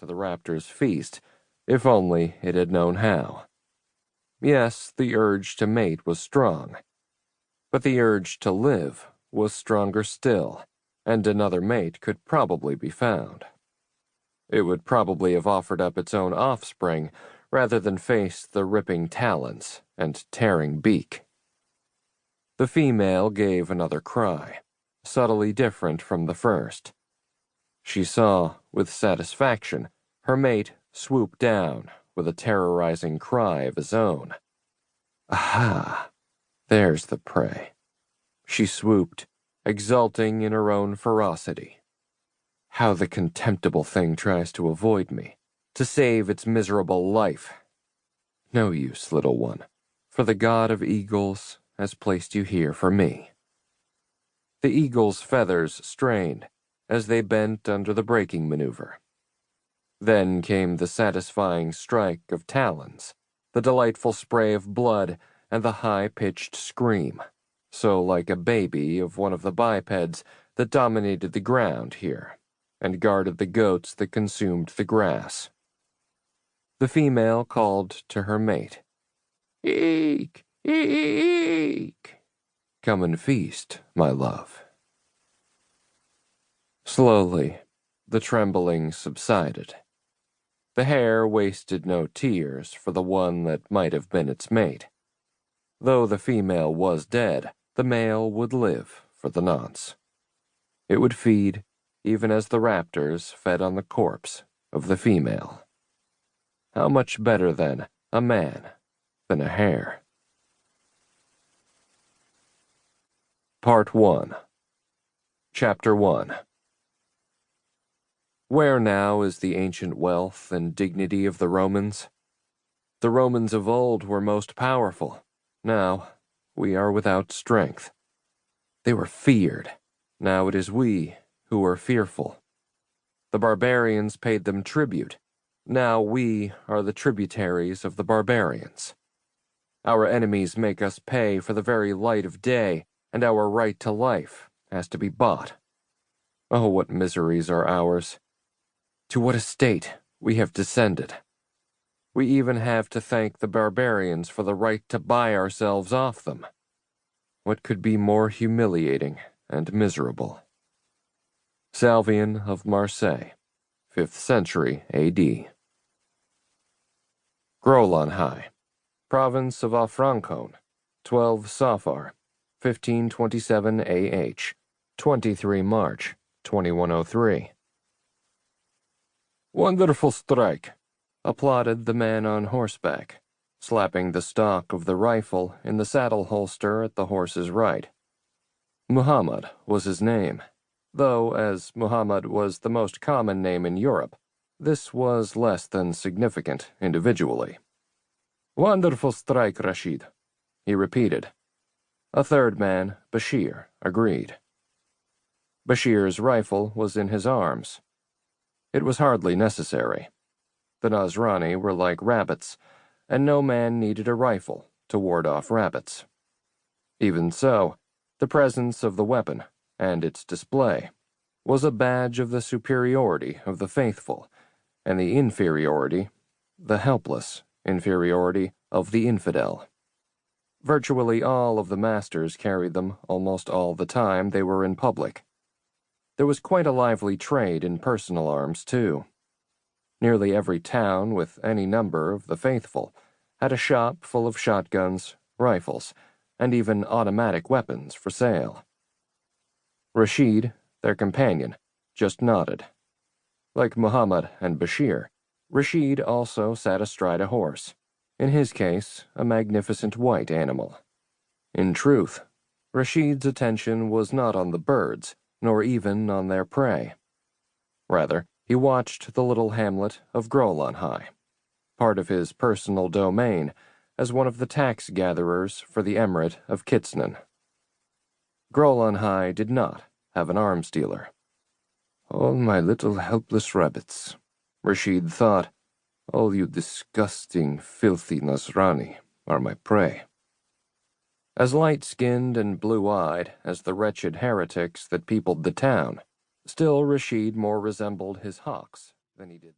to the raptor's feast, if only it had known how. Yes, the urge to mate was strong, but the urge to live was stronger still, and another mate could probably be found. It would probably have offered up its own offspring rather than face the ripping talons and tearing beak. The female gave another cry, subtly different from the first. She saw, with satisfaction, her mate swoop down with a terrorizing cry of his own. Aha! There's the prey. She swooped, exulting in her own ferocity. How the contemptible thing tries to avoid me, to save its miserable life. No use, little one, for the god of eagles has placed you here for me. The eagle's feathers strained as they bent under the braking maneuver. Then came the satisfying strike of talons, the delightful spray of blood, and the high-pitched scream, so like a baby of one of the bipeds that dominated the ground here and guarded the goats that consumed the grass. The female called to her mate, "Eek! Eek! Come and feast, my love." Slowly, the trembling subsided. The hare wasted no tears for the one that might have been its mate. Though the female was dead, the male would live for the nonce. It would feed, even as the raptors fed on the corpse of the female. How much better, then, a man than a hare? Part 1. Chapter 1. Where now is the ancient wealth and dignity of the Romans? The Romans of old were most powerful. Now we are without strength. They were feared. Now it is we who are fearful. The barbarians paid them tribute. Now we are the tributaries of the barbarians. Our enemies make us pay for the very light of day, and our right to life has to be bought. Oh, what miseries are ours! To what a state we have descended. We even have to thank the barbarians for the right to buy ourselves off them. What could be more humiliating and miserable? Salvian of Marseille, 5th century A.D. Grolonhai, province of Afrancone, 12 Safar, 1527 A.H., 23 March, 2103. "Wonderful strike," applauded the man on horseback, slapping the stock of the rifle in the saddle holster at the horse's right. Muhammad was his name, though as Muhammad was the most common name in Europe, this was less than significant individually. "Wonderful strike, Rashid," he repeated. A third man, Bashir, agreed. Bashir's rifle was in his arms. It was hardly necessary. The Nasrani were like rabbits, and no man needed a rifle to ward off rabbits. Even so, the presence of the weapon, and its display, was a badge of the superiority of the faithful, and the inferiority, the helpless inferiority of the infidel. Virtually all of the masters carried them almost all the time they were in public. There was quite a lively trade in personal arms, too. Nearly every town with any number of the faithful had a shop full of shotguns, rifles, and even automatic weapons for sale. Rashid, their companion, just nodded. Like Muhammad and Bashir, Rashid also sat astride a horse, in his case, a magnificent white animal. In truth, Rashid's attention was not on the birds, nor even on their prey. Rather, he watched the little hamlet of Grolonhai, part of his personal domain as one of the tax gatherers for the emirate of Kitsnan. Grolonhai did not have an arms dealer. "All my little helpless rabbits," Rashid thought. "All you disgusting, filthy Nasrani are my prey." As light-skinned and blue-eyed as the wretched heretics that peopled the town, still Rashid more resembled his hawks than he did